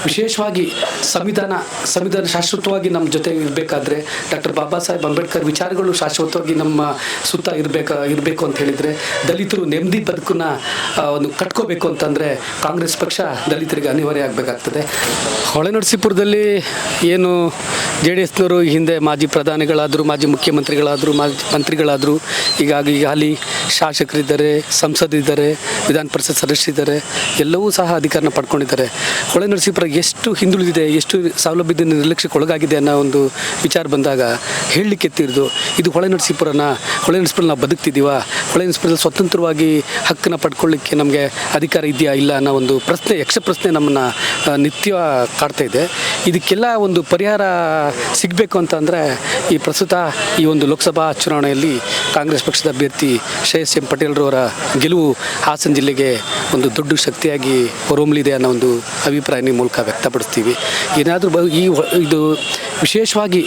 ವಿಶೇಷವಾಗಿ ಸಂವಿಧಾನ ಶಾಶ್ವತವಾಗಿ ನಮ್ಮ ಜೊತೆ ಇರಬೇಕಾದ್ರೆ ಡಾಕ್ಟರ್ ಬಾಬಾ ಸಾಹೇಬ್ ಅಂಬೇಡ್ಕರ್ ವಿಚಾರಗಳು ಶಾಶ್ವತವಾಗಿ ನಮ್ಮ ಸುತ್ತ ಇರಬೇಕು ಅಂತ ಹೇಳಿದರೆ ದಲಿತರು ನೆಮ್ಮದಿ ಬದುಕನ್ನ ಒಂದು ಕಟ್ಕೋಬೇಕು ಅಂತಂದರೆ ಕಾಂಗ್ರೆಸ್ ಪಕ್ಷ ದಲಿತರಿಗೆ ಅನಿವಾರ್ಯ ಆಗಬೇಕಾಗ್ತದೆ. ಹೊಳೆನರಸೀಪುರದಲ್ಲಿ ಏನು JDSನವರು ಹಿಂದೆ ಮಾಜಿ ಪ್ರಧಾನಿಗಳಾದರು, ಮಾಜಿ ಮುಖ್ಯಮಂತ್ರಿಗಳಾದರು, ಮಾಜಿ ಮಂತ್ರಿಗಳಾದರು, ಈಗ ಹಾಲಿ ಶಾಸಕರಿದ್ದಾರೆ, ಸಂಸದರಿದ್ದಾರೆ, ವಿಧಾನ ಪರಿಷತ್ ಸದಸ್ಯರಿದ್ದಾರೆ, ಎಲ್ಲವೂ ಸಹ ಅಧಿಕಾರನ ಪಡ್ಕೊಂಡಿದ್ದಾರೆ. ಹೊಳೆನರಸೀಪುರ ಎಷ್ಟು ಹಿಂದುಳಿದಿದೆ, ಎಷ್ಟು ಸೌಲಭ್ಯದ ನಿರ್ಲಕ್ಷ್ಯಕ್ಕೆ ಒಳಗಾಗಿದೆ ಅನ್ನೋ ಒಂದು ವಿಚಾರ ಬಂದಾಗ ಹೇಳಲಿಕ್ಕೆ ಎತ್ತಿರೋದು ಇದು ಹೊಳೆನರಸೀಪುರನ ನಾವು ಬದುಕ್ತಿದ್ದೀವ, ಹೊಳೆನರಸೀಪುರದಲ್ಲಿ ಸ್ವತಂತ್ರವಾಗಿ ಹಕ್ಕನ್ನು ಪಡ್ಕೊಳ್ಳಿಕ್ಕೆ ನಮಗೆ ಅಧಿಕಾರ ಇದೆಯಾ ಇಲ್ಲ ಅನ್ನೋ ಒಂದು ಪ್ರಶ್ನೆ, ಯಕ್ಷ ಪ್ರಶ್ನೆ ನಮ್ಮನ್ನು ನಿತ್ಯ ಕಾಡ್ತಾ ಇದೆ. ಇದಕ್ಕೆಲ್ಲ ಒಂದು ಪರಿಹಾರ ಸಿಗಬೇಕು ಅಂತಂದರೆ ಈ ಪ್ರಸ್ತುತ ಈ ಒಂದು ಲೋಕಸಭಾ ಚುನಾವಣೆಯಲ್ಲಿ ಕಾಂಗ್ರೆಸ್ ಪಕ್ಷದ ಅಭ್ಯರ್ಥಿ ಶ್ರೇಯಸ್ ಎಂ ಪಟೇಲ್ರವರ ಗೆಲುವು ಹಾಸನ ಜಿಲ್ಲೆಗೆ ಒಂದು ದೊಡ್ಡ ಶಕ್ತಿಯಾಗಿ ಹೊರಹೊಮ್ಮಲಿದೆ ಅನ್ನೋ ಒಂದು ಅಭಿಪ್ರಾಯ ನಿಮ್ಮ ಮೂಲಕ ವ್ಯಕ್ತಪಡಿಸ್ತೀವಿ. ಏನಾದರೂ ಇದು ವಿಶೇಷವಾಗಿ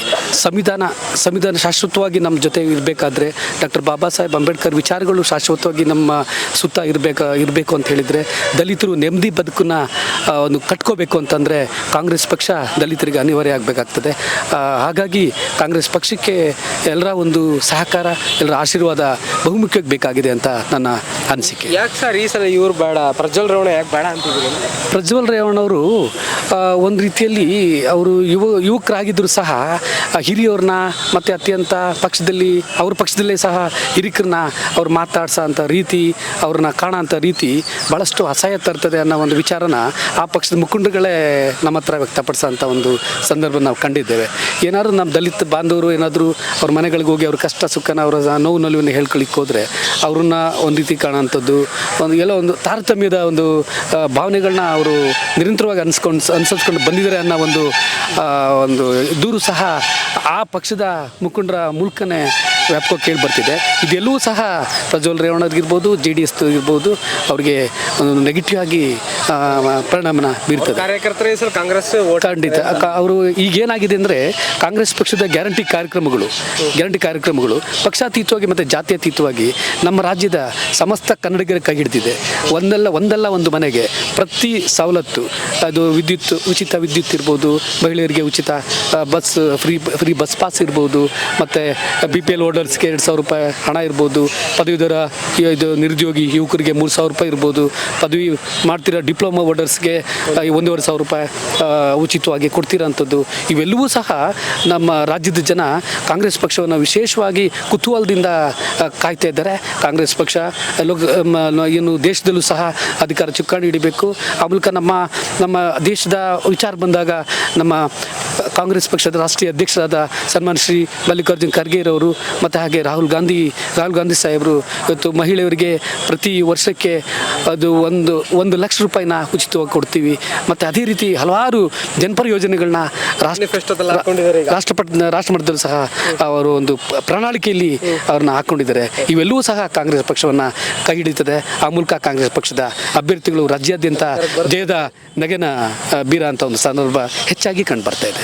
ಸಂವಿಧಾನ ಶಾಶ್ವತವಾಗಿ ನಮ್ಮ ಜೊತೆ ಇರಬೇಕಾದ್ರೆ ಡಾಕ್ಟರ್ ಬಾಬಾ ಸಾಹೇಬ್ ಅಂಬೇಡ್ಕರ್ ವಿಚಾರಗಳು ಶಾಶ್ವತವಾಗಿ ನಮ್ಮ ಸುತ್ತ ಇರಬೇಕು ಅಂತ ಹೇಳಿದರೆ ದಲಿತರು ನೆಮ್ಮದಿ ಬದುಕನ್ನ ಒಂದು ಕಟ್ಕೋಬೇಕು ಅಂತಂದರೆ ಕಾಂಗ್ರೆಸ್ ಪಕ್ಷ ದಲಿತರಿಗೆ ಅನಿವಾರ್ಯ ಆಗಬೇಕಾಗ್ತದೆ. ಹಾಗಾಗಿ ಕಾಂಗ್ರೆಸ್ ಪಕ್ಷಕ್ಕೆ ಎಲ್ಲರ ಒಂದು ಸಹಕಾರ, ಎಲ್ಲರ ಆಶೀರ್ವಾದ ಬಹುಮುಖ್ಯವಾಗಿ ಬೇಕಾಗಿದೆ ಅಂತ ನನ್ನ ಅನಿಸಿಕೆ. ಯಾಕೆ ಸರ್ ಈ ಸಲ ಇವ್ರು ಬೇಡ, ಪ್ರಜ್ವಲ್ ರೇವಣ್ಣ ಯಾಕೆ ಬೇಡ ಅಂತಿದ್ದೀವಿ? ಪ್ರಜ್ವಲ್ ರೇವಣ್ಣವರು ಒಂದು ರೀತಿಯಲ್ಲಿ ಅವರು ಯುವಕರಾಗಿದ್ದರೂ ಸಹ ಹಿರಿಯವ್ರನ್ನ ಮತ್ತು ಅತ್ಯಂತ ಅವ್ರ ಪಕ್ಷದಲ್ಲೇ ಸಹ ಹಿರಿಕರನ್ನ ಅವ್ರು ಮಾತಾಡ್ಸೋ ಅಂಥ ರೀತಿ, ಅವ್ರನ್ನ ಕಾಣೋ ಅಂಥ ರೀತಿ ಭಾಳಷ್ಟು ಅಸಹ್ಯ ತರ್ತದೆ ಅನ್ನೋ ಒಂದು ವಿಚಾರನ ಆ ಪಕ್ಷದ ಮುಖಂಡಗಳೇ ನಮ್ಮ ಹತ್ರ ವ್ಯಕ್ತಪಡಿಸೋ ಅಂಥ ಒಂದು ಸಂದರ್ಭ ನಾವು ಕಂಡಿದ್ದೇವೆ. ಏನಾದರೂ ನಮ್ಮ ದಲಿತ ಬಾಂಧವರು ಏನಾದರೂ ಅವ್ರ ಮನೆಗಳಿಗೆ ಹೋಗಿ ಅವ್ರ ಕಷ್ಟ ಸುಖನ ಅವರ ನೋವು ನಲಿವನ್ನು ಹೇಳ್ಕೊಳ್ಳಿಕ್ಕೆ ಹೋದರೆ ಅವ್ರನ್ನ ಒಂದು ರೀತಿ ಕಾಣೋಂಥದ್ದು, ಒಂದು ತಾರತಮ್ಯದ ಒಂದು ಭಾವನೆಗಳನ್ನ ಅವರು ನಿರಂತರವಾಗಿ ಅನುಸರಿಸ್ಕೊಂಡು ಬಂದಿದ್ದಾರೆ ಅನ್ನೋ ಒಂದು ದೂರು ಸಹ ಆ ಪಕ್ಷದ ಮುಖಂಡರ ಮೂಲಕನೇ ವ್ಯಾಪಕ ಕೇಳಿ ಬರ್ತಿದೆ. ಇದೆಲ್ಲವೂ ಸಹ ಪ್ರಜ್ವಲ್ ರೇವಣ್ಣಗಿರ್ಬೋದು, JDS ಇರ್ಬೋದು, ಅವ್ರಿಗೆ ಒಂದು ನೆಗೆಟಿವ್ ಆಗಿ ಪರಿಣಾಮನ ಬೀರ್ತದೆ. ಕಾರ್ಯಕರ್ತರು ಸರ್ ಕಾಂಗ್ರೆಸ್ ಖಂಡಿತ ಅವರು ಈಗೇನಾಗಿದೆ ಅಂದರೆ ಕಾಂಗ್ರೆಸ್ ಪಕ್ಷದ ಗ್ಯಾರಂಟಿ ಕಾರ್ಯಕ್ರಮಗಳು ಪಕ್ಷಾತೀತವಾಗಿ ಮತ್ತು ಜಾತ್ಯತೀತವಾಗಿ ನಮ್ಮ ರಾಜ್ಯದ ಸಮಸ್ತ ಕನ್ನಡಿಗರ ಕೈ ಹಿಡಿದಿದೆ. ಒಂದಲ್ಲ ಒಂದು ಮನೆಗೆ ಪ್ರತಿ ಸವಲತ್ತು, ಅದು ಉಚಿತ ವಿದ್ಯುತ್ ಇರ್ಬೋದು, ಮಹಿಳೆಯರಿಗೆ ಉಚಿತ ಬಸ್ ಫ್ರೀ ಬಸ್ ಪಾಸ್ ಇರ್ಬೋದು, ಮತ್ತು BPL ಹೋಲ್ಡರ್ಸ್ಗೆ 2,000 ರೂಪಾಯಿ ಹಣ ಇರ್ಬೋದು, ಪದವೀಧರ ಇದು ನಿರುದ್ಯೋಗಿ ಯುವಕರಿಗೆ 3,000 ರೂಪಾಯಿ ಇರ್ಬೋದು, ಪದವಿ ಮಾಡ್ತಿರೋ ಡಿಪ್ಲೊಮಾ ಹೋಲ್ಡರ್ಸ್ಗೆ 1,500 ರೂಪಾಯಿ ಉಚಿತವಾಗಿ ಕೊಡ್ತಿರೋಂಥದ್ದು. ಇವೆಲ್ಲವೂ ಸಹ ನಮ್ಮ ರಾಜ್ಯದ ಜನ ಕಾಂಗ್ರೆಸ್ ಪಕ್ಷವನ್ನು ವಿಶೇಷವಾಗಿ ಕುತೂಹಲದಿಂದ ಕಾಯ್ತಾ ಇದ್ದಾರೆ. ಕಾಂಗ್ರೆಸ್ ಪಕ್ಷ ಏನು ದೇಶದಲ್ಲೂ ಸಹ ಅಧಿಕಾರ ಚುಕ್ಕಾಣಿ ಹಿಡಿಬೇಕು. ಆ ಮೂಲಕ ನಮ್ಮ ದೇಶದ ವಿಚಾರ ಬಂದಾಗ ನಮ್ಮ ಕಾಂಗ್ರೆಸ್ ಪಕ್ಷದ ರಾಷ್ಟ್ರೀಯ ಅಧ್ಯಕ್ಷರಾದ ಸನ್ಮಾನ್ ಶ್ರೀ ಮಲ್ಲಿಕಾರ್ಜುನ್ ಖರ್ಗೆರವರು ಮತ್ತು ಹಾಗೆ ರಾಹುಲ್ ಗಾಂಧಿ ಸಾಹೇಬರು ಇವತ್ತು ಮಹಿಳೆಯರಿಗೆ ಪ್ರತಿ ವರ್ಷಕ್ಕೆ ಅದು 1 ಲಕ್ಷ ರೂಪಾಯಿನ ಉಚಿತವಾಗಿ ಕೊಡ್ತೀವಿ. ಮತ್ತು ಅದೇ ರೀತಿ ಹಲವಾರು ಜನಪರ ಯೋಜನೆಗಳನ್ನ ರಾಷ್ಟ್ರಮಟ್ಟದಲ್ಲೂ ಸಹ ಅವರು ಒಂದು ಪ್ರಣಾಳಿಕೆಯಲ್ಲಿ ಅವ್ರನ್ನ ಹಾಕ್ಕೊಂಡಿದ್ದಾರೆ. ಇವೆಲ್ಲವೂ ಸಹ ಕಾಂಗ್ರೆಸ್ ಪಕ್ಷವನ್ನು ಕೈ ಹಿಡಿತದೆ. ಆ ಮೂಲಕ ಕಾಂಗ್ರೆಸ್ ಪಕ್ಷದ ಅಭ್ಯರ್ಥಿಗಳು ರಾಜ್ಯಾದ್ಯಂತ ಜಯದ ನಗೆನ ಬೀರ ಅಂತ ಒಂದು ಸಂದರ್ಭ ಹೆಚ್ಚಾಗಿ ಕಂಡು ಬರ್ತಾ ಇದೆ.